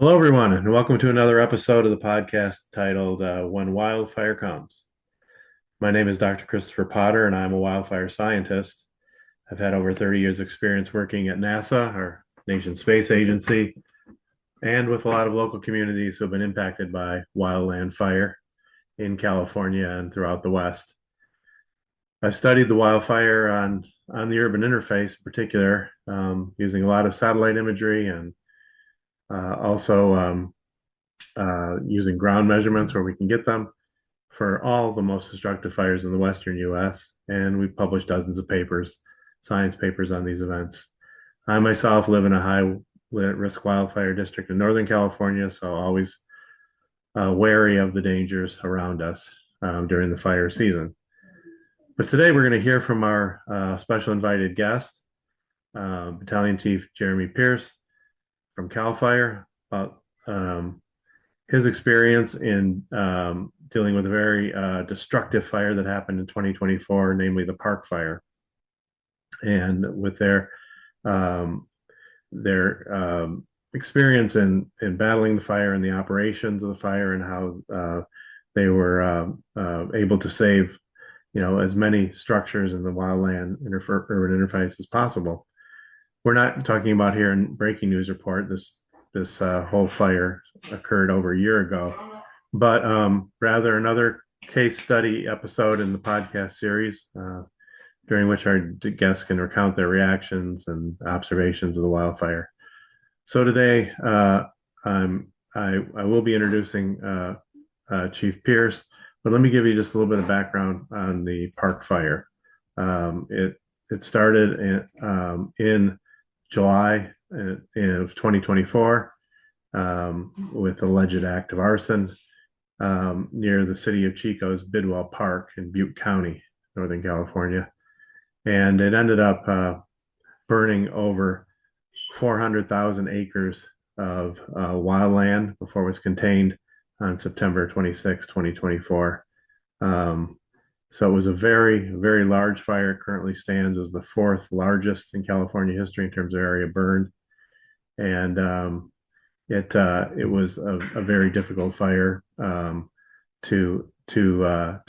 Hello, everyone, and welcome to another episode of the podcast titled When Wildfire Comes. My name is Dr. Christopher Potter, and I'm a wildfire scientist. I've had over 30 years' experience working at NASA, our nation's space agency, and with a lot of local communities who have been impacted by wildland fire in California and throughout the West. I've studied the wildfire on the urban interface in particular, using a lot of satellite imagery and also using ground measurements where we can get them for all the most destructive fires in the Western US. And we've published dozens of papers, science papers on these events. I myself live in a high risk wildfire district in Northern California, so always wary of the dangers around us during the fire season. But today we're going to hear from our special invited guest, Battalion Chief Jeremey Pierce from CAL FIRE, about his experience in dealing with a very destructive fire that happened in 2024, namely the Park Fire, and with um, their experience in battling the fire and the operations of the fire and how they were able to save, as many structures in the wildland urban interface as possible. We're not talking about here in breaking news report. This whole fire occurred over a year ago, but rather another case study episode in the podcast series, during which our guests can recount their reactions and observations of the wildfire. So today, I will be introducing Chief Pierce, but let me give you just a little bit of background on the Park Fire. It started in July of 2024 with alleged act of arson near the city of Chico's Bidwell Park in Butte County, Northern California. And it ended up burning over 400,000 acres of wildland before it was contained on September 26, 2024. So it was a very, very large fire. It currently stands as the fourth largest in California history in terms of area burned. And it was a very difficult fire to to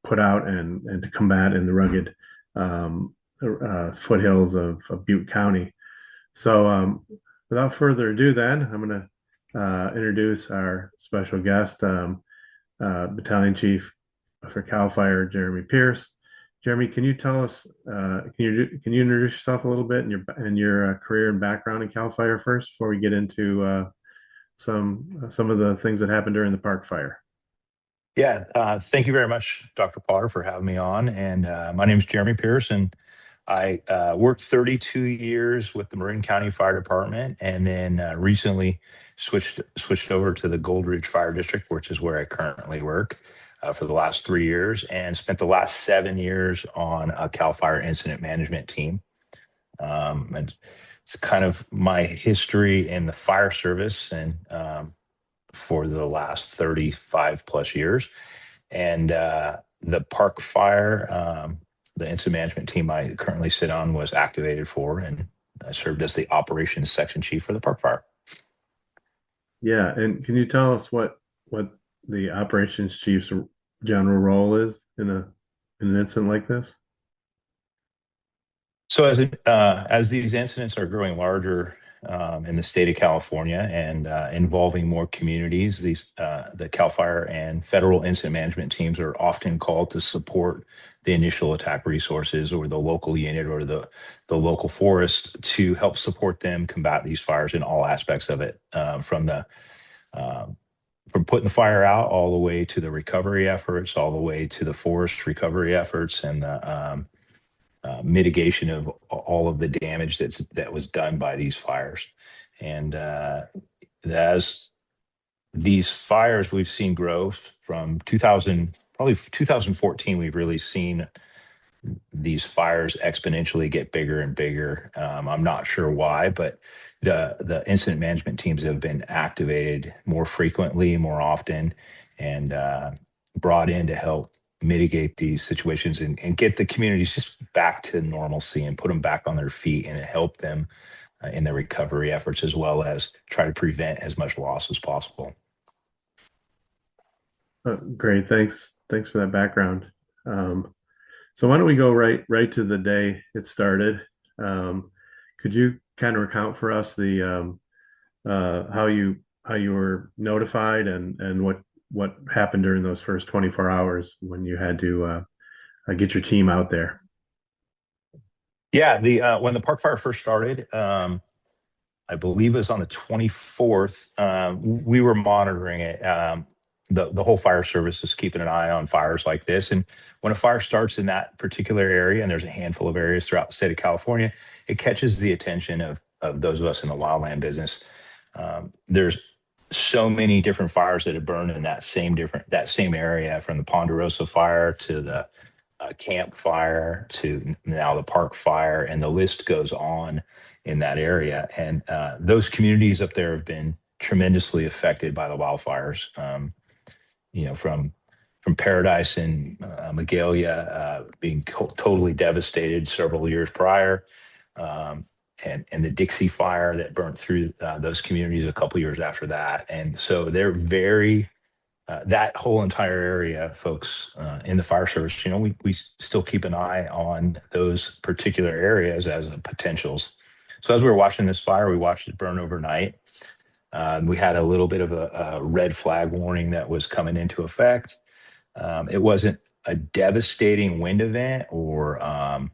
put out and to combat in the rugged foothills of Butte County. So without further ado, then I'm going to introduce our special guest, Battalion Chief for CAL FIRE, Jeremey Pierce. Jeremey, can you tell us? Can you introduce yourself a little bit and your career and background in CAL FIRE first before we get into some of the things that happened during the Park Fire? Thank you very much, Dr. Potter, for having me on. And my name is Jeremy Pierce, and I worked 32 years with the Marin County Fire Department, and then recently switched over to the Gold Ridge Fire District, which is where I currently work for the last 3 years, and spent the last 7 years on a CAL FIRE incident management team. And it's kind of my history in the fire service, and for the last 35 plus years. And the Park Fire, the incident management team I currently sit on, was activated for, and I served as the operations section chief for the Park Fire. Yeah, and can you tell us what the operations chief's general role is in an incident like this? So as these incidents are growing larger in the state of California and involving more communities, the CAL FIRE and federal incident management teams are often called to support the initial attack resources or the local unit or the local forest to help support them combat these fires in all aspects of it, um, from putting the fire out all the way to the recovery efforts, all the way to the forest recovery efforts, and the mitigation of all of the damage that was done by these fires. And as these fires we've seen growth from 2000, probably 2014, we've really seen these fires exponentially get bigger and bigger. I'm not sure why, but the incident management teams have been activated more frequently, more often, and brought in to help mitigate these situations and get the communities just back to normalcy and put them back on their feet and help them in the recovery efforts, as well as try to prevent as much loss as possible. Great, thanks for that background. Um, so why don't we go right to the day it started? Could you kind of recount for us the how you were notified and what happened during those first 24 hours when you had to get your team out there? Yeah, the when the park fire first started, I believe it was on the 24th. We were monitoring it. The whole fire service is keeping an eye on fires like this. And when a fire starts in that particular area, and there's a handful of areas throughout the state of California, it catches the attention of those of us in the wildland business. There's so many different fires that have burned in that same area, from the Ponderosa fire to the campfire to now the park fire, and the list goes on in that area. And those communities up there have been tremendously affected by the wildfires. From Paradise and Magalia being totally devastated several years prior, and the Dixie fire that burnt through those communities a couple years after that. And so they're very that whole entire area, folks in the fire service, we still keep an eye on those particular areas as potentials. So as we were watching this fire, we watched it burn overnight. We had a little bit of a red flag warning that was coming into effect. It wasn't a devastating wind event or a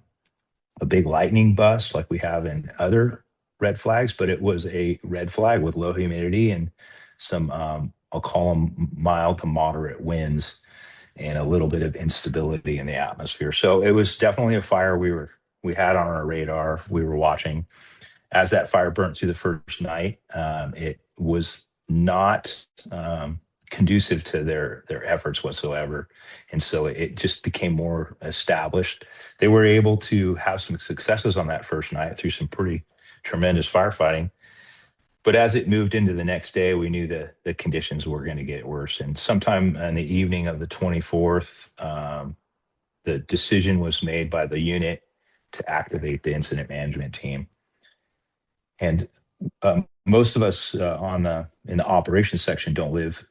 big lightning bust like we have in other red flags, but it was a red flag with low humidity and some, I'll call them mild to moderate winds and a little bit of instability in the atmosphere. So it was definitely a fire we had on our radar. We were watching as that fire burnt through the first night. It was not conducive to their efforts whatsoever, and so it just became more established. They were able to have some successes on that first night through some pretty tremendous firefighting. But as it moved into the next day, we knew that the conditions were going to get worse. And sometime in the evening of the 24th, the decision was made by the unit to activate the incident management team. And most of us in the operations section don't live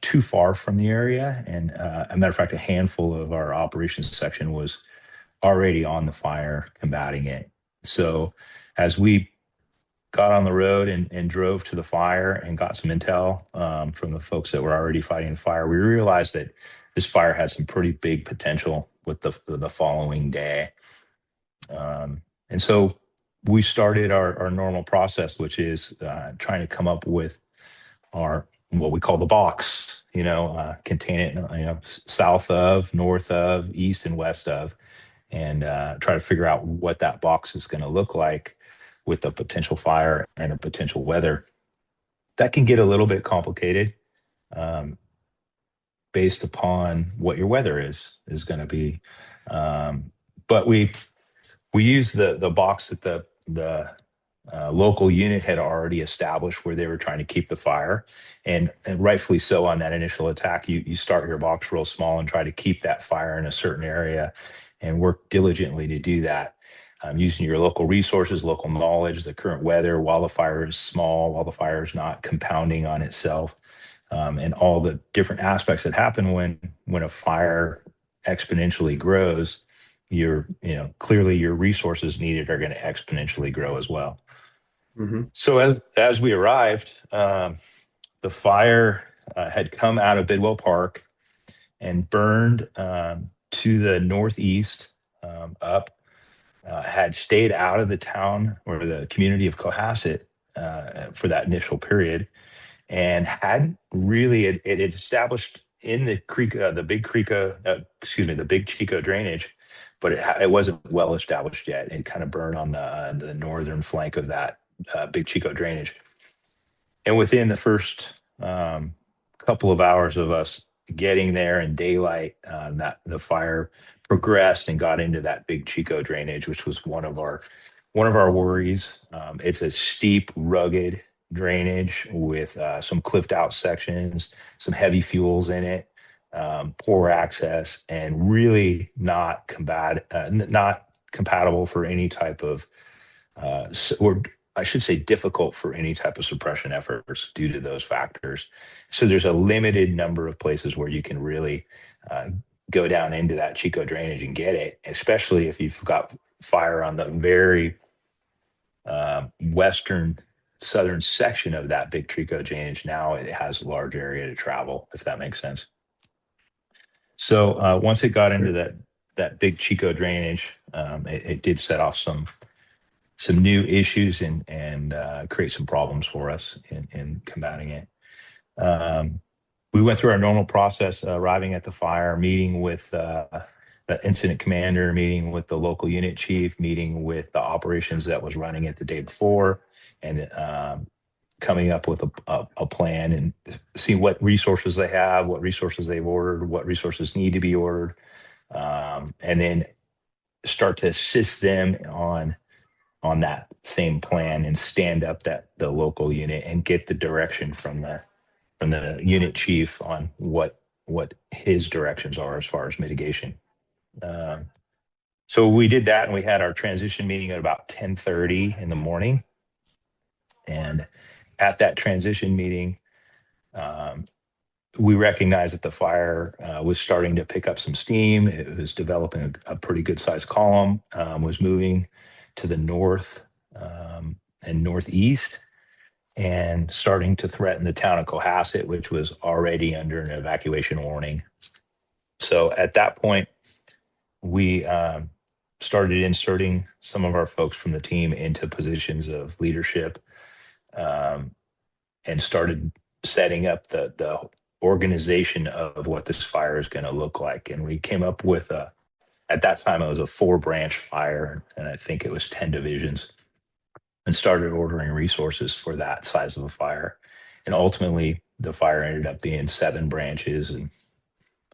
too far from the area. And a matter of fact, a handful of our operations section was already on the fire, combating it. So as we got on the road and drove to the fire and got some intel from the folks that were already fighting the fire, we realized that this fire had some pretty big potential with the following day. And so we started our normal process, which is trying to come up with our what we call the box, contain it, south of, north of, east and west of, and try to figure out what that box is going to look like with a potential fire and a potential weather. That can get a little bit complicated based upon what your weather is going to be. But we use the box that the local unit had already established where they were trying to keep the fire, and rightfully so. On that initial attack, you start your box real small and try to keep that fire in a certain area, and work diligently to do that, using your local resources, local knowledge, the current weather, while the fire is small, while the fire is not compounding on itself, and all the different aspects that happen when a fire exponentially grows. Clearly your resources needed are going to exponentially grow as well. Mm-hmm. So as we arrived, the fire had come out of Bidwell Park and burned to the northeast up, had stayed out of the town or the community of Cohasset for that initial period, and had really it had established in the creek, the Big Chico drainage, but it wasn't well established yet. It kind of burned on the northern flank of that Big Chico drainage. And within the first couple of hours of us getting there in daylight, that the fire progressed and got into that Big Chico drainage, which was one of our worries. It's a steep, rugged drainage with some cliffed out sections, some heavy fuels in it, poor access, and really not compatible for any type of or I should say, difficult for any type of suppression efforts due to those factors. So there's a limited number of places where you can really uh, go down into that Chico drainage and get it, especially if you've got fire on the very western southern section of that big Chico drainage. Now it has a large area to travel, if that makes sense. So once it got into Sure. that big Chico drainage, it did set off some new issues and create some problems for us in combating it. Um, we went through our normal process, arriving at the fire, meeting with the incident commander, meeting with the local unit chief, meeting with the operations that was running it the day before, and coming up with a plan and see what resources they have, what resources they've ordered, what resources need to be ordered, and then start to assist them on that same plan and stand up the local unit and get the direction from the unit chief on what his directions are as far as mitigation. Um, so we did that, and we had our transition meeting at about 10:30 in the morning. And at that transition meeting, um, we recognized that the fire was starting to pick up some steam. It was developing a pretty good sized column, was moving to the north and northeast, and starting to threaten the town of Cohasset, which was already under an evacuation warning. So at that point, we started inserting some of our folks from the team into positions of leadership, um, and started setting up the organization of what this fire is going to look like. And we came up with at that time it was a 4 branch fire, and I think it was 10 divisions, and started ordering resources for that size of a fire. And ultimately, the fire ended up being 7 branches, and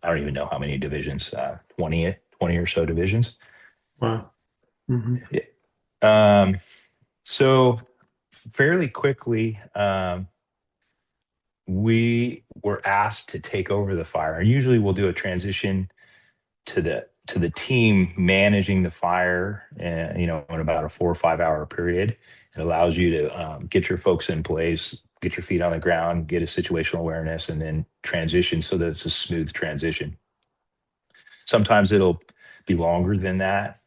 I don't even know how many divisions, 20 or so divisions. Wow. Hmm. Yeah. Um, so fairly quickly, we were asked to take over the fire. And usually we'll do a transition to the team managing the fire, in about a 4 or 5 hour period. It allows you to get your folks in place, get your feet on the ground, get a situational awareness, and then transition so that it's a smooth transition. Sometimes it'll be longer than that.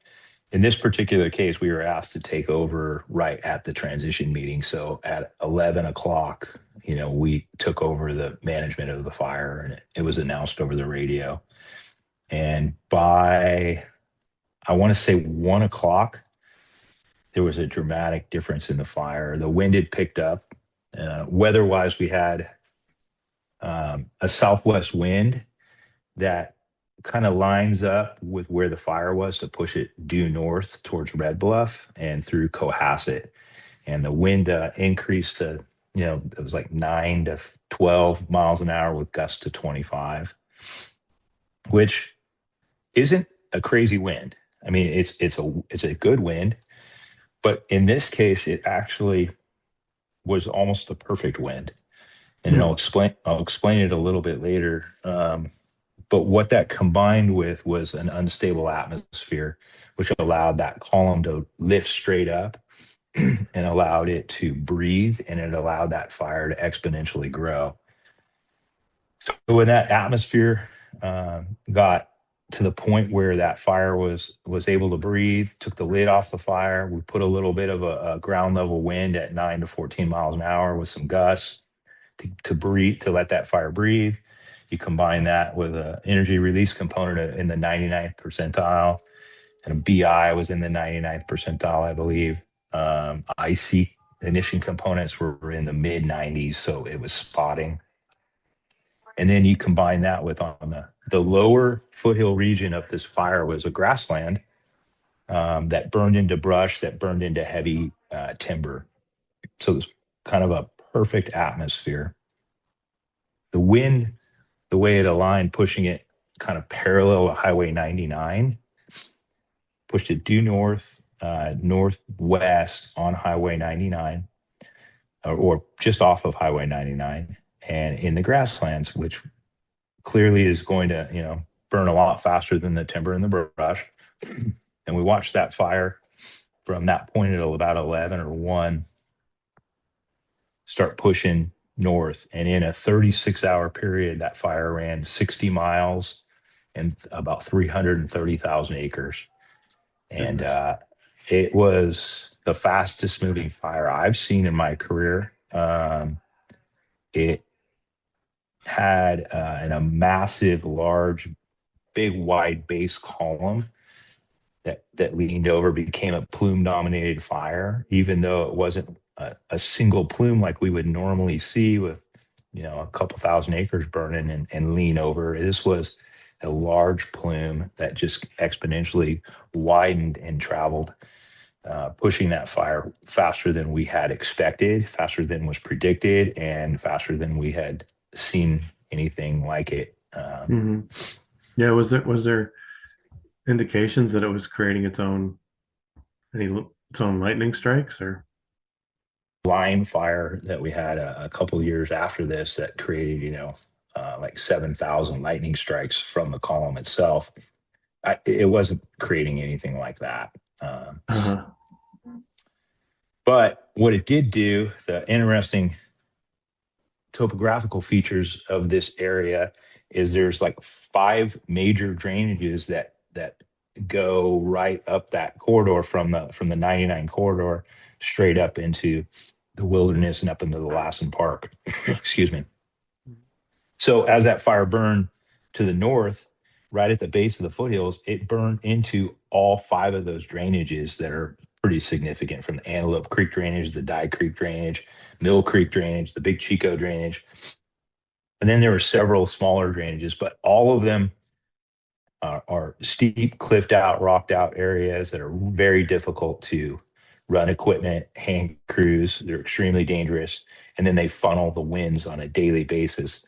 In this particular case, we were asked to take over right at the transition meeting. So at 11 o'clock, we took over the management of the fire, and it was announced over the radio. And by, I want to say 1 o'clock, there was a dramatic difference in the fire. The wind had picked up. Weather-wise, we had a southwest wind that kind of lines up with where the fire was to push it due north towards Red Bluff and through Cohasset. And the wind increased to, it was like 9 to 12 miles an hour with gusts to 25, which isn't a crazy wind. I mean, it's a good wind, but in this case, it actually was almost the perfect wind. And I'll explain it a little bit later. But what that combined with was an unstable atmosphere, which allowed that column to lift straight up and allowed it to breathe, and it allowed that fire to exponentially grow. So when that atmosphere got to the point where that fire was able to breathe, took the lid off the fire, we put a little bit of a ground level wind at 9 to 14 miles an hour with some gusts to breathe, to let that fire breathe. You combine that with an energy release component in the 99th percentile, and a BI was in the 99th percentile, I believe. IC ignition components were in the mid 90s, so it was spotting. And then you combine that with, on the lower foothill region of this fire, was a grassland that burned into brush, that burned into heavy timber. So it was kind of a perfect atmosphere. The wind, the way it aligned, pushing it kind of parallel to Highway 99, pushed it due north, northwest on Highway 99, or just off of Highway 99, and in the grasslands, which clearly is going to, burn a lot faster than the timber and the brush. And we watched that fire from that point at about 11 or 1 start pushing north. And in a 36-hour period, that fire ran 60 miles and about 330,000 acres. And Goodness. it was the fastest moving fire I've seen in my career. It had a massive, large, big, wide base column that leaned over, became a plume dominated fire, even though it wasn't a single plume like we would normally see with, a couple thousand acres burning and lean over. This was a large plume that just exponentially widened and traveled, pushing that fire faster than we had expected, faster than was predicted, and faster than we had seen anything like it. Hmm. Yeah, was there indications that it was creating its own lightning strikes or? Line fire that we had a couple years after this that created, like 7,000 lightning strikes from the column itself. It wasn't creating anything like that. Um, Uh-huh. but what it did do, the interesting topographical features of this area is there's like five major drainages that go right up that corridor from the 99 corridor straight up into the wilderness and up into the Lassen Park. Excuse me. So as that fire burned to the north, right at the base of the foothills, it burned into all five of those drainages that are pretty significant, from the Antelope Creek drainage, the Dye Creek drainage, Mill Creek drainage, the Big Chico drainage. And then there were several smaller drainages, but all of them are steep, cliffed out, rocked out areas that are very difficult to run equipment, hand crews. They're extremely dangerous. And then they funnel the winds on a daily basis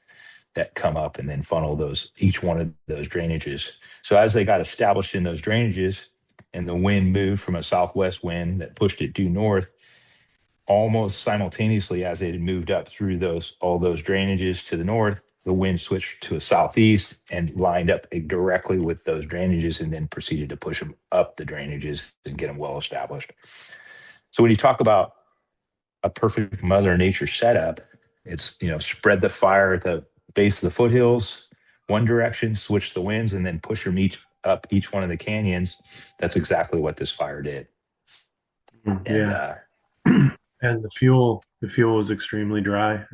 that come up and then funnel each one of those drainages. So as they got established in those drainages and the wind moved from a southwest wind that pushed it due north, almost simultaneously as it had moved up through all those drainages to the north, the wind switched to a southeast and lined up directly with those drainages and then proceeded to push them up the drainages and get them well established. So when you talk about a perfect Mother Nature setup, it's, spread the fire at the base of the foothills one direction, switch the winds, and then push them each one of the canyons. That's exactly what this fire did. Mhm. And Yeah. And the fuel was extremely dry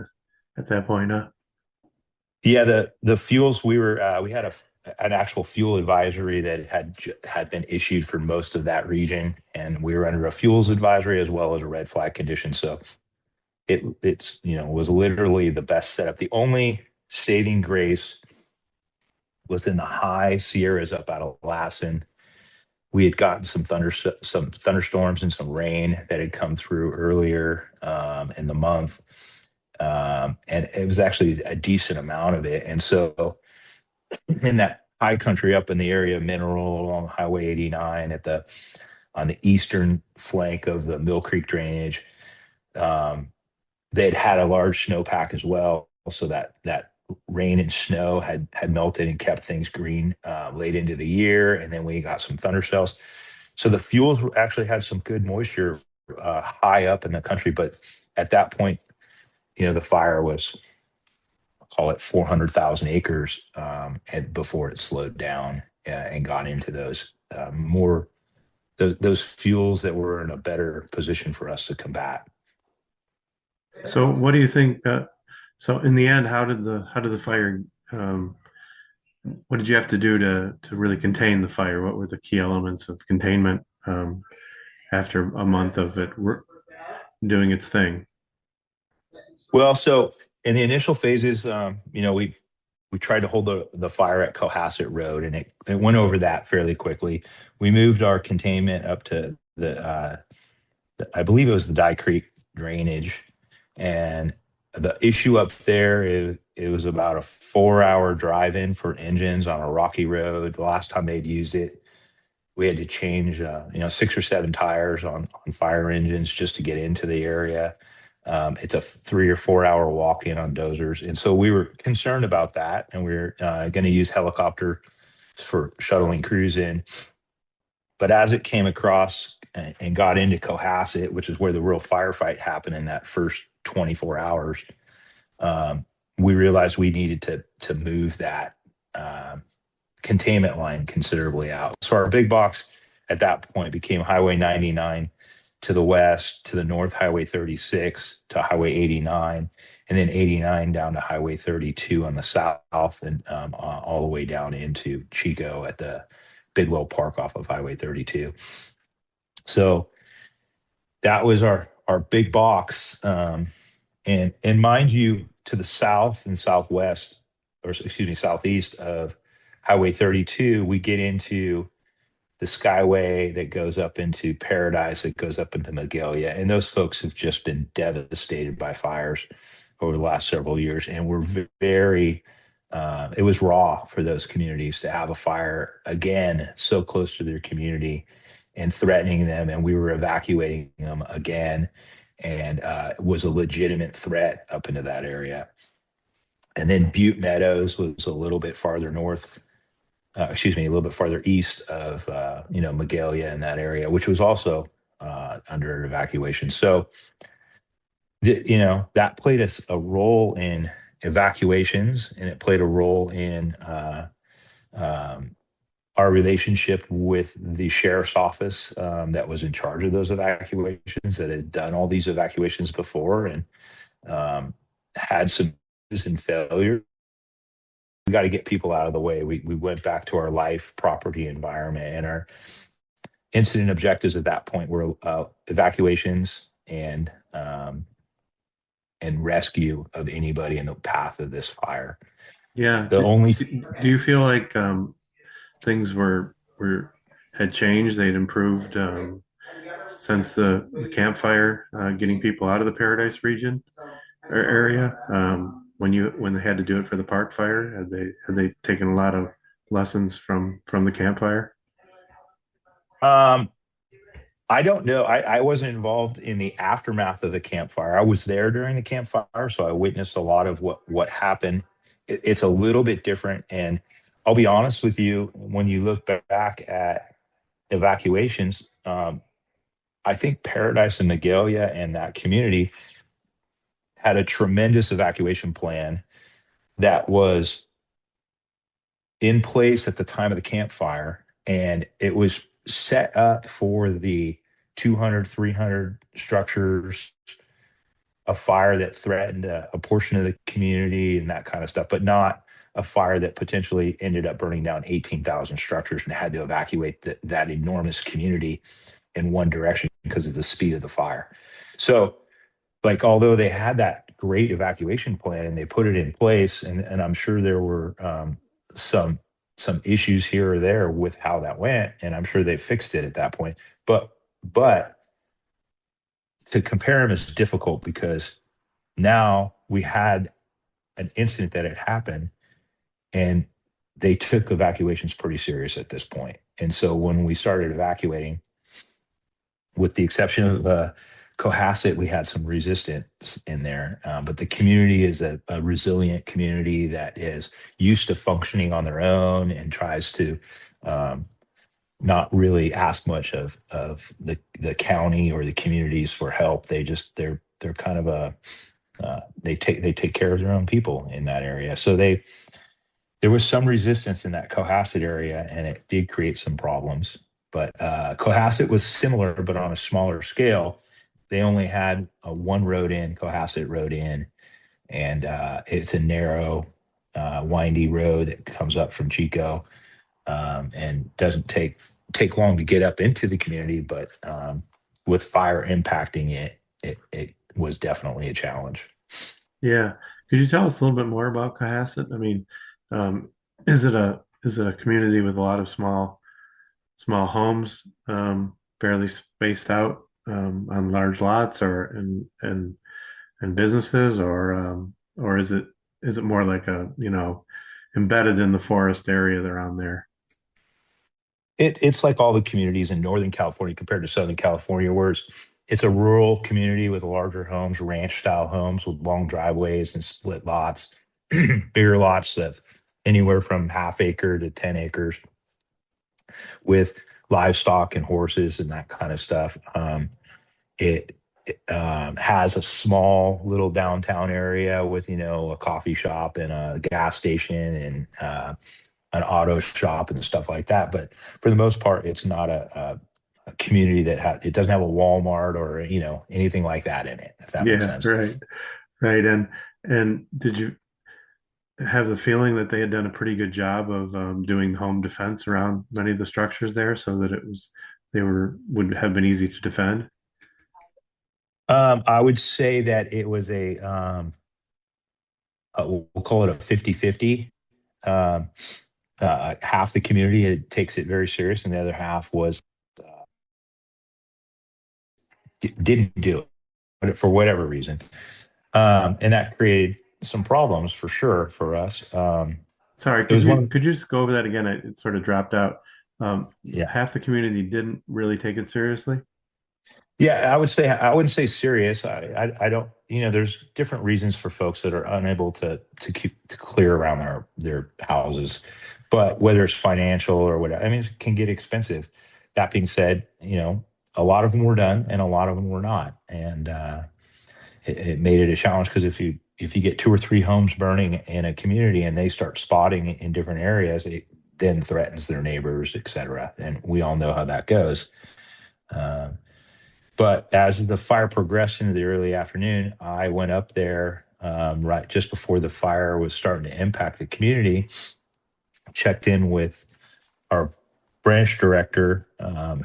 at that point, huh? yeah, the fuels we had an actual fuel advisory that had been issued for most of that region, and we were under a fuels advisory as well as a red flag condition. So it's was literally the best setup. The only saving grace was in the high Sierras up out of Lassen. We had gotten some thunderstorms and some rain that had come through earlier in the month, and it was actually a decent amount of it. And so in that high country up in the area of Mineral along Highway 89 on the eastern flank of the Mill Creek drainage, they'd had a large snowpack as well, so that rain and snow had melted and kept things green late into the year, and then we got some thunder cells. So the fuels actually had some good moisture high up in the country, but at that point, the fire was, call it 400,000 acres, and before it slowed down and got into those those fuels that were in a better position for us to combat. So what do you think? So in the end, how did the fire? Um, what did you have to do to really contain the fire? What were the key elements of containment after a month of it doing its thing? Well, so in the initial phases, we tried to hold the fire at Cohasset Road, and it went over that fairly quickly. We moved our containment up to I believe it was the Dye Creek drainage, and the issue up there is it was about a 4-hour drive in for engines on a rocky road. The last time they'd used it, we had to change 6 or 7 tires on fire engines just to get into the area. It's a 3 or 4 hour walk in on dozers, and so we were concerned about that, and we were going to use helicopter for shuttling crews in. But as it came across and got into Cohasset, which is where the real firefight happened in that first 24 hours, um, we realized we needed to move that containment line considerably out. So our big box at that point became Highway 99 to the west, to the north, Highway 36 to Highway 89, and then 89 down to Highway 32 on the south, and all the way down into Chico at the Bidwell Park off of Highway 32. So that was our big box, and mind you, to the south and southwest, or excuse me, southeast of Highway 32, we get into the Skyway that goes up into Paradise, that goes up into Magalia. And those folks have just been devastated by fires over the last several years. And we're very, it was raw for those communities to have a fire again so close to their community and threatening them. And we were evacuating them again. And it was a legitimate threat up into that area. And then Butte Meadows was a little bit farther north, excuse me, a little bit farther east of, Magalia in that area, which was also under evacuation. So, that played a role in evacuations, and it played a role in um, our relationship with the sheriff's office that was in charge of those evacuations, that had done all these evacuations before and had some and failure. We got to get people out of the way. We went back to our life, property, environment, and our incident objectives at that point were evacuations and rescue of anybody in the path of this fire. Yeah. The only Do you feel like things were had changed? They'd improved since the campfire, getting people out of the Paradise region or area. When they had to do it for the park fire, had they taken a lot of lessons from the campfire? um, I don't know. I wasn't involved in the aftermath of the campfire. I was there during the campfire, so I witnessed a lot of what happened. It's a little bit different, and I'll be honest with you. When you look back at evacuations, I think Paradise and Magalia and that community had a tremendous evacuation plan that was in place at the time of the campfire, and it was set up for the 200, 300 structures, a fire that threatened a portion of the community and that kind of stuff, but not a fire that potentially ended up burning down 18,000 structures and had to evacuate that enormous community in one direction because of the speed of the fire. So, like, although they had that great evacuation plan and they put it in place, and I'm sure there were some some issues here or there with how that went, and I'm sure they fixed it at that point. But to compare them is difficult because now we had an incident that had happened, and they took evacuations pretty serious at this point. And so when we started evacuating, with the exception of Cohasset, we had some resistance in there. But the community is a resilient community that is used to functioning on their own and tries to um, not really ask much of the county or the communities for help. They're kind of they take care of their own people in that area. So there was some resistance in that Cohasset area, and it did create some problems. But Cohasset was similar, but on a smaller scale. They only had a one road in, Cohasset Road in, and it's a narrow, windy road that comes up from Chico, and doesn't take long to get up into the community. But with fire impacting it was definitely a challenge. Yeah. Could you tell us a little bit more about Cohasset? I mean, um, is it a community with a lot of small homes, fairly spaced out on large lots, or and businesses, or is it more like a embedded in the forest area around there? It's like all the communities in Northern California compared to Southern California, where it's a rural community with larger homes, ranch style homes with long driveways and split lots, bigger lots that anywhere from half acre to 10 acres with livestock and horses and that kind of stuff. It has a small little downtown area with, a coffee shop and a gas station and an auto shop and stuff like that. But for the most part, it's not a community it doesn't have a Walmart or, anything like that in it, if that makes Yeah, sense. right, right. And did you have the feeling that they had done a pretty good job of doing home defense around many of the structures there, so that they would have been easy to defend? I would say that it was we'll call it a 50-50. Um, Half the community takes it very serious, and the other half was didn't do it for whatever reason, and that created some problems for sure for us. Sorry, It was one of could you just go over that again? It sort of dropped out. yeah. Half the community didn't really take it seriously. Yeah, I wouldn't say serious. I don't. There's different reasons for folks that are unable to clear around their houses, but whether it's financial or whatever, I mean, it can get expensive. That being said, a lot of them were done, and a lot of them were not, and it made it a challenge because if you get two or three homes burning in a community and they start spotting in different areas, it then threatens their neighbors, et cetera, and we all know how that goes. Um, but as the fire progressed into the early afternoon, I went up there right just before the fire was starting to impact the community, checked in with our branch director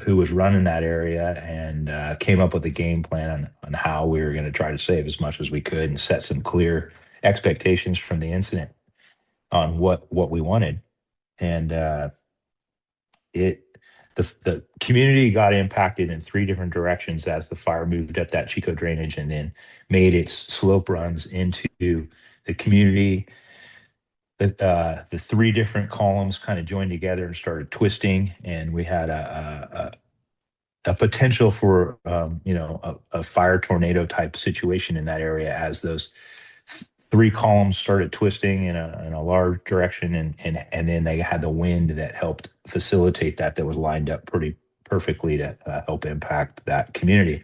who was running that area, and came up with a game plan on how we were going to try to save as much as we could and set some clear expectations from the incident on what we wanted. And it the community got impacted in three different directions as the fire moved up that Chico drainage and then made its slope runs into the community. The three different columns kind of joined together and started twisting, and we had a potential for a fire tornado type situation in that area as those three columns started twisting in a large direction, and then they had the wind that helped facilitate that was lined up pretty perfectly to help impact that community.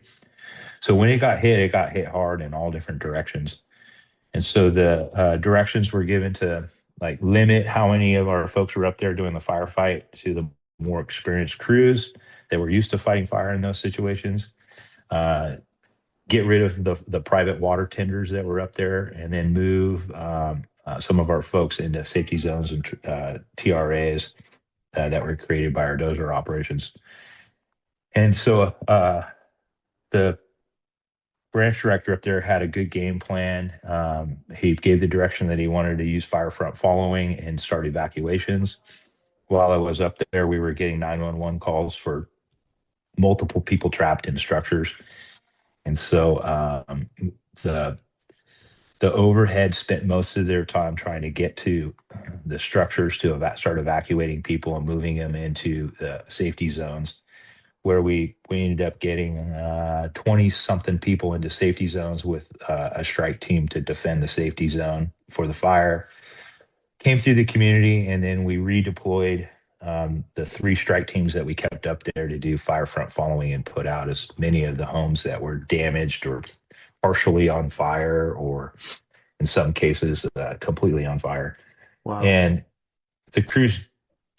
So when it got hit hard in all different directions. And so the directions were given to like limit how many of our folks were up there doing the firefight to the more experienced crews that were used to fighting fire in those situations. Uh, get rid of the private water tenders that were up there, and then move some of our folks into safety zones and TRAs that were created by our dozer operations. And so the branch director up there had a good game plan. He gave the direction that he wanted to use fire front following and start evacuations. While I was up there, we were getting 911 calls for multiple people trapped in structures. And so the the overhead spent most of their time trying to get to the structures to start evacuating people and moving them into the safety zones, where we ended up getting 20 something people into safety zones with a strike team to defend the safety zone for the fire. Came through the community, and then we redeployed the three strike teams that we kept up there to do fire front following and put out as many of the homes that were damaged or partially on fire, or in some cases completely on fire. Wow. And the crews,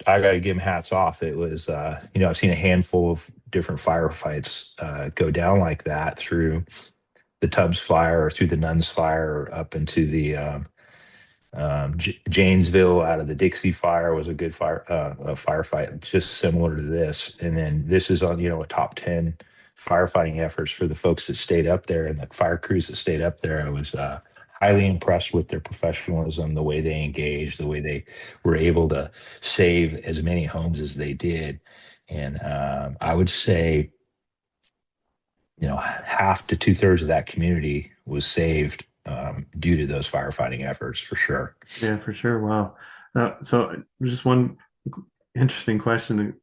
I got to give them hats off. It was, I've seen a handful of different firefights go down like that through the Tubbs fire or through the Nuns fire or up into the Janesville out of the Dixie fire was a good a firefight, just similar to this. And then this is on, a top 10 firefighting efforts for the folks that stayed up there and the fire crews that stayed up there. I was highly impressed with their professionalism, the way they engaged, the way they were able to save as many homes as they did. And I would say, half to two-thirds of that community was saved due to those firefighting efforts, for sure. Yeah, for sure. Wow. So just one interesting question that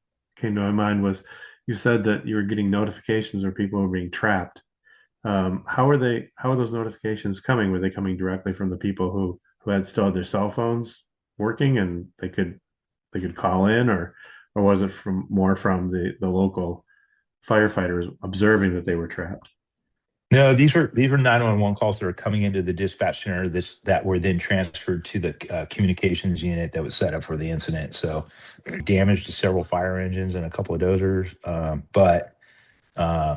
came to my mind was, you said that you were getting notifications or people were being trapped. How are those notifications coming? Were they coming directly from the people who had still had their cell phones working and they could call in, or or was it from more from the local firefighters observing that they were trapped? No, these were 911 calls that were coming into the dispatch center that were then transferred to the communications unit that was set up for the incident. So damage to several fire engines and a couple of dozers, but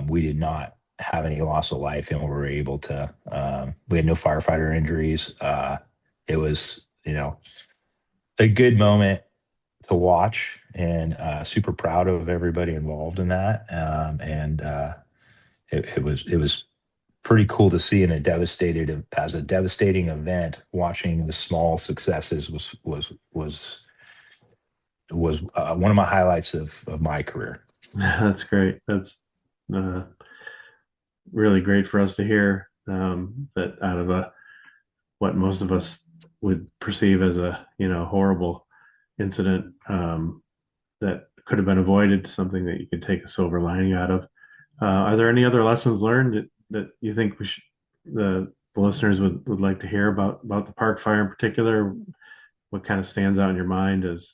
we did not have any loss of life, and we were able to. We had no firefighter injuries. It was, a good moment to watch, and super proud of everybody involved in that. And it was pretty cool to see in a devastating event. Watching the small successes was one of my highlights of my career. That's great. That's uh, really great for us to hear, that out of a what most of us would perceive as a horrible incident, that could have been avoided, something that you could take a silver lining out of. Are there any other lessons learned that you think the listeners would like to hear about the park fire in particular? What kind of stands out in your mind as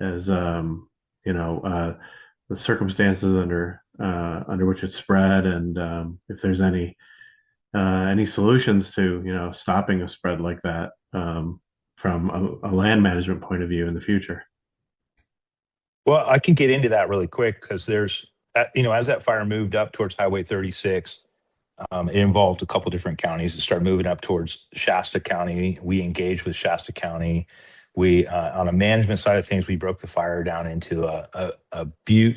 you know the circumstances under which it spread, and if there's any solutions to stopping a spread like that, from a land management point of view in the future? Well, I can get into that really quick because as that fire moved up towards Highway 36, it involved a couple different counties. It started moving up towards Shasta County. We engaged with Shasta County. On a management side of things, we broke the fire down into a Butte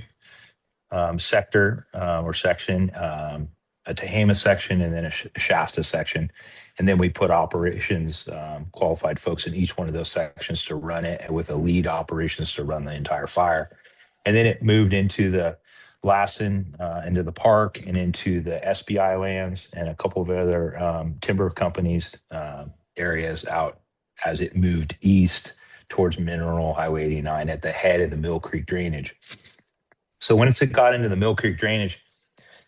sector or section, a Tehama section, and then a Shasta section. And then we put operations qualified folks in each one of those sections to run it, and with a lead operations to run the entire fire. And then it moved into the Lassen, into the park, and into the SBI lands and a couple of other timber companies areas out as it moved east towards Mineral Highway 89 at the head of the Mill Creek drainage. So once it got into the Mill Creek drainage,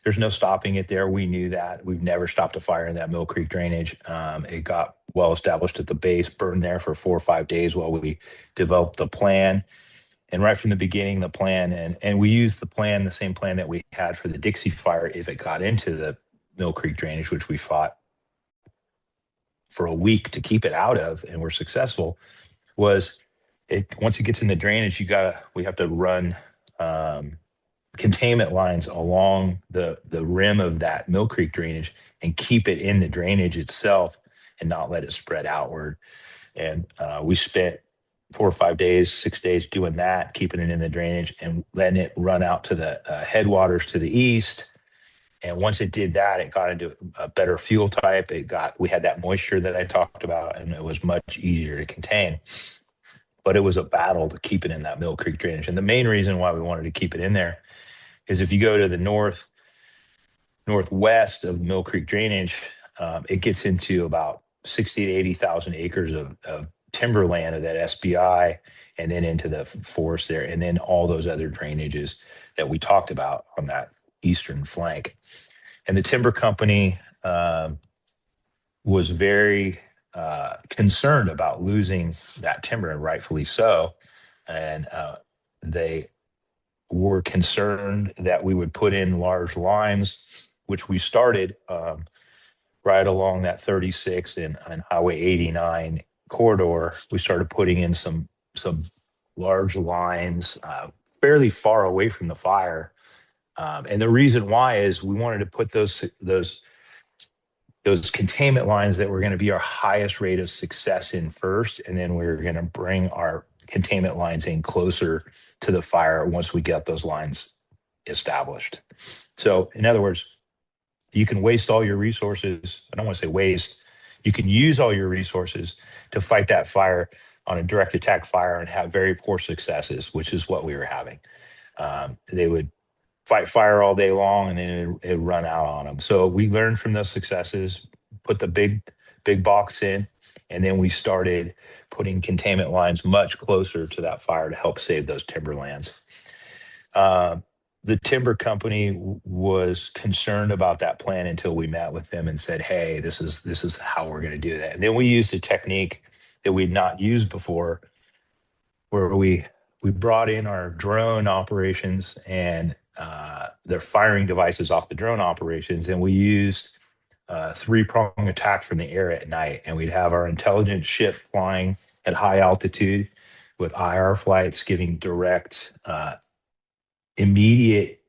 there's no stopping it there. We knew that. We've never stopped a fire in that Mill Creek drainage. It got well established at the base, burned there for 4 or 5 days while we developed the plan. And right from the beginning, the plan, and we used the same plan that we had for the Dixie fire if it got into the Mill Creek drainage, which we fought for a week to keep it out of, and were successful. Was once it gets in the drainage, we have to run containment lines along the rim of that Mill Creek drainage and keep it in the drainage itself and not let it spread outward. And we spent 4 or 5 days, 6 days doing that, keeping it in the drainage and letting it run out to the headwaters to the east. And once it did that, it got into a better fuel type. We had that moisture that I talked about, and it was much easier to contain. But it was a battle to keep it in that Mill Creek drainage. And the main reason why we wanted to keep it in there is if you go to the northwest of Mill Creek drainage, it gets into about 60 to 80,000 acres of timberland of that SBI, and then into the forest there, and then all those other drainages that we talked about on that eastern flank. And the timber company was very concerned about losing that timber, and rightfully so. And they were concerned that we would put in large lines, which we started right along that 36 and Highway 89 corridor. We started putting in some large lines fairly far away from the fire. And the reason why is we wanted to put those containment lines that were going to be our highest rate of success in first, and then we were going to bring our containment lines in closer to the fire once we got those lines established. So in other words, you can waste all your resources. I don't want to say waste. You can use all your resources to fight that fire on a direct attack fire and have very poor successes, which is what we were having. They would fight fire all day long, and then it'd run out on them. So we learned from those successes, put the big box in, and then we started putting containment lines much closer to that fire to help save those timberlands. The timber company was concerned about that plan until we met with them and said, "Hey, this is how we're going to do that." And then we used a technique that we'd not used before, where we we brought in our drone operations and their firing devices off the drone operations, and we used three-prong attack from the air at night. And we'd have our intelligence ship flying at high altitude with IR flights, giving direct, immediate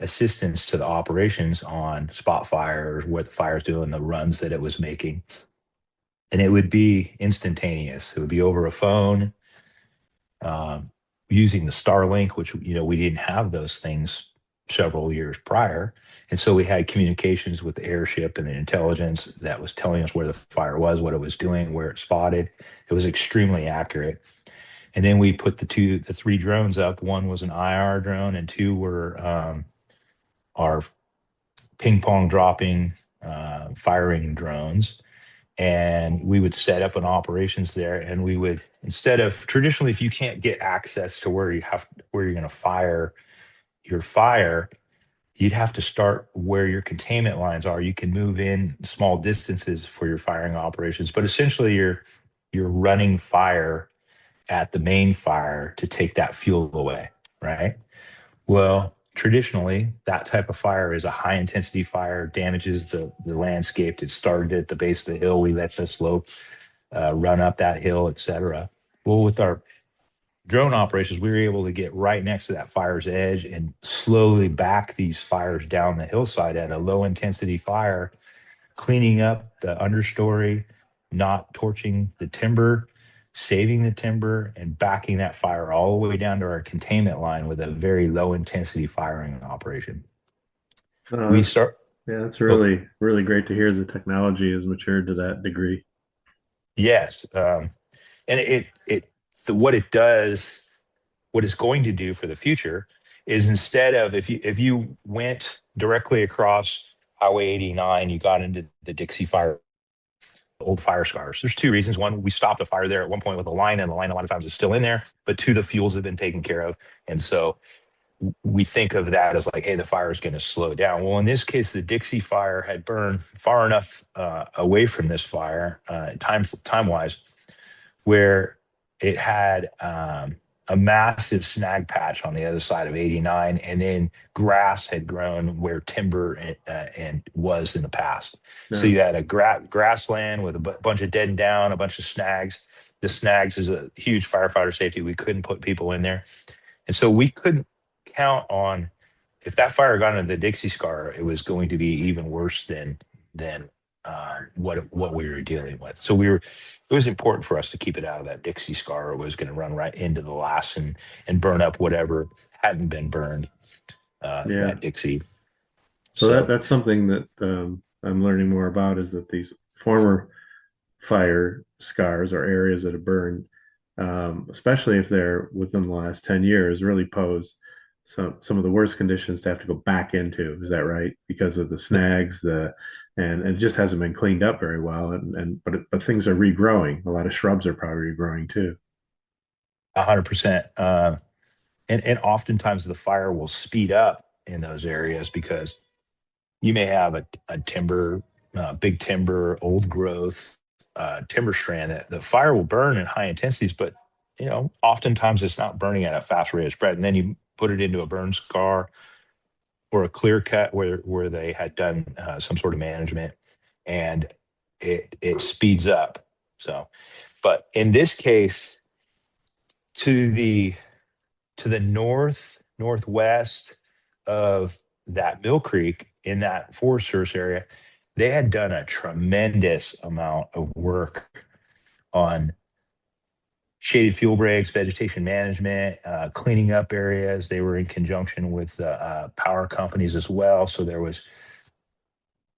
assistance to the operations on spot fires, what the fire's doing, the runs that it was making. And it would be instantaneous. It would be over a phone, um, using the Starlink, which we didn't have those things several years prior, and so we had communications with the airship and the intelligence that was telling us where the fire was, what it was doing, where it spotted. It was extremely accurate. And then we put the three drones up. One was an IR drone, and two were our ping pong dropping, firing drones. And we would set up an operations there, and we would, instead of traditionally, if you can't get access to where you're going to fire your fire, you'd have to start where your containment lines are. You can move in small distances for your firing operations, but essentially you're running fire at the main fire to take that fuel away, right? Well, traditionally, that type of fire is a high intensity fire, damages the landscape. It started at the base of the hill. We let the slope run up that hill, et cetera. Well, with our drone operations, we were able to get right next to that fire's edge and slowly back these fires down the hillside at a low intensity fire, cleaning up the understory, not torching the timber, saving the timber, and backing that fire all the way down to our containment line with a very low intensity firing operation. Oh, We that's start, yeah, that's oh, really really great to hear the technology has matured to that degree. yes. And what it does, what it's going to do for the future is, instead of, if you went directly across Highway 89, you got into the Dixie Fire, old fire scars. There's two reasons. One, we stopped a fire there at one point with a line, and the line a lot of times is still in there. But two, the fuels have been taken care of, and so we think of that as like, hey, the fire is going to slow down. Well, in this case, the Dixie Fire had burned far enough away from this fire, time wise, where it had a massive snag patch on the other side of 89, and then grass had grown where timber and was in the past. So Yeah. you had a grassland with a bunch of dead and down, a bunch of snags. The snags is a huge firefighter safety. We couldn't put people in there, and so we couldn't count on, if that fire got into the Dixie Scar, it was going to be even worse than what we were dealing with. So it was important for us to keep it out of that Dixie Scar. It was going to run right into the last and burn up whatever hadn't been burned in Yeah. that Dixie. So So that's something that I'm learning more about, is that these former fire scars or areas that have burned, especially if they're within the last 10 years, really pose some of the worst conditions to have to go back into. Is that right? Because of the snags, and it just hasn't been cleaned up very well. But things are regrowing. A lot of shrubs are probably regrowing too. 100%. And oftentimes the fire will speed up in those areas because you may have a timber, big timber, old growth timber strand that the fire will burn at high intensities, but oftentimes it's not burning at a fast rate of spread. And then you put it into a burn scar or a clear cut where they had done some sort of management, and it speeds up. So, but in this case, to the northwest of that Mill Creek, in that Forest Service area, they had done a tremendous amount of work on shaded fuel breaks, vegetation management, cleaning up areas. They were in conjunction with power companies as well. So there was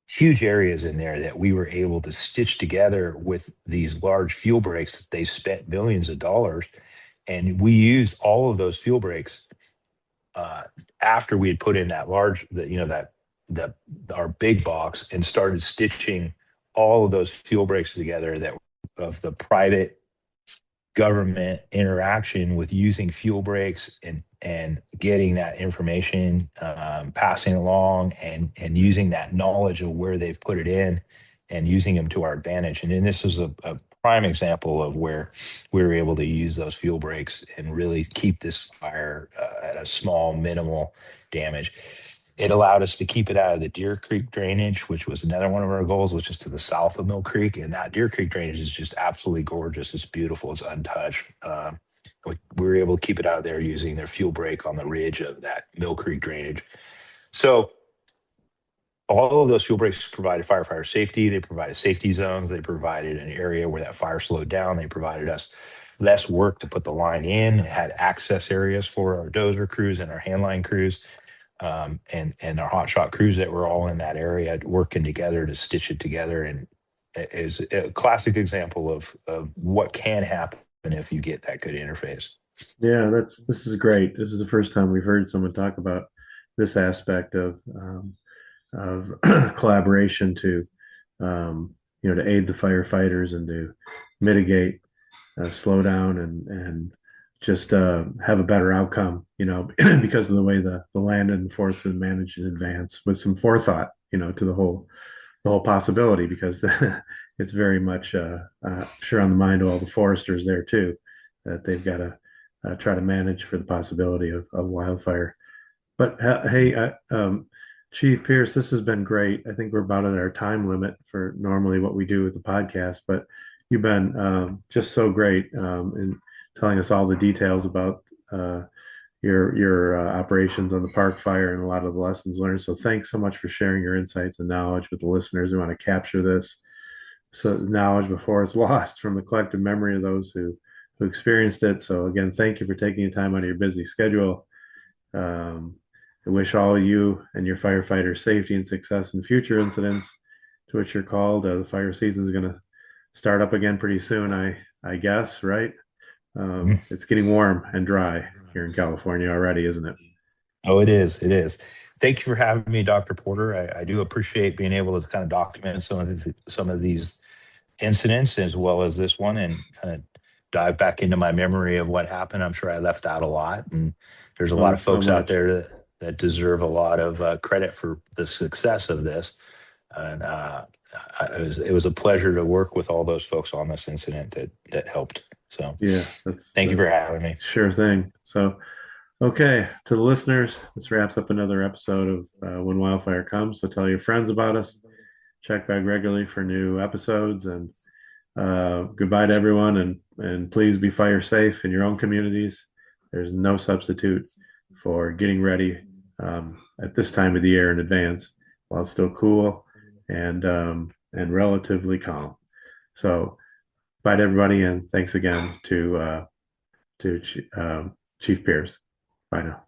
huge areas in there that we were able to stitch together with these large fuel breaks that they spent millions of dollars. And we used all of those fuel breaks uh, after we had put in that large, that our big box, and started stitching all of those fuel breaks together, that of the private government interaction with using fuel breaks and getting that information, passing along, and using that knowledge of where they've put it in and using them to our advantage. And then this was prime example of where we were able to use those fuel breaks and really keep this fire at a small, minimal damage. It allowed us to keep it out of the Deer Creek drainage, which was another one of our goals, which is to the south of Mill Creek. And that Deer Creek drainage is just absolutely gorgeous. It's beautiful. It's untouched. We were able to keep it out of there using their fuel break on the ridge of that Mill Creek drainage. So all of those fuel breaks provided firefighter safety. They provided safety zones. They provided an area where that fire slowed down. They provided us less work to put the line in. It had access areas for our dozer crews and our handline crews, and our hot shot crews that were all in that area working together to stitch it together. And it is a classic example of what can happen if you get that good interface. Yeah, this is great. This is the first time we've heard someone talk about this aspect of collaboration to to aid the firefighters and to mitigate, slow down, and just have a better outcome. Because of the way the land enforcement managed in advance with some forethought. To the whole possibility, because it's very much sure on the mind of all the foresters there too, that they've got to try to manage for the possibility of wildfire. But hey, Chief Pierce, this has been great. I think we're about at our time limit for normally what we do with the podcast, but you've been just so great in telling us all the details about your operations on the park fire and a lot of the lessons learned. So thanks so much for sharing your insights and knowledge with the listeners who want to capture this knowledge before it's lost from the collective memory of those who experienced it. So again, thank you for taking the time out of your busy schedule. Um, I wish all of you and your firefighters safety and success in future incidents to which you're called. The fire season is going to start up again pretty soon, I guess, right? It's getting warm and dry here in California already, isn't it? Oh, it is. It is. Thank you for having me, Dr. Porter. I do appreciate being able to kind of document some of these incidents as well as this one, and kind of dive back into my memory of what happened. I'm sure I left out a lot, and there's a lot Oh, of so folks out much. there that deserve a lot of credit for the success of this. And it was a pleasure to work with all those folks on this incident that helped. So Yeah, thank you that's for having me. sure thing. So, okay, to the listeners, this wraps up another episode of When Wildfire Comes. So tell your friends about us. Check back regularly for new episodes, and goodbye to everyone, and please be fire safe in your own communities. There's no substitute for getting ready at this time of the year in advance while it's still cool and relatively calm. So, bye to everybody, and thanks again to Chief Pierce. Bye now.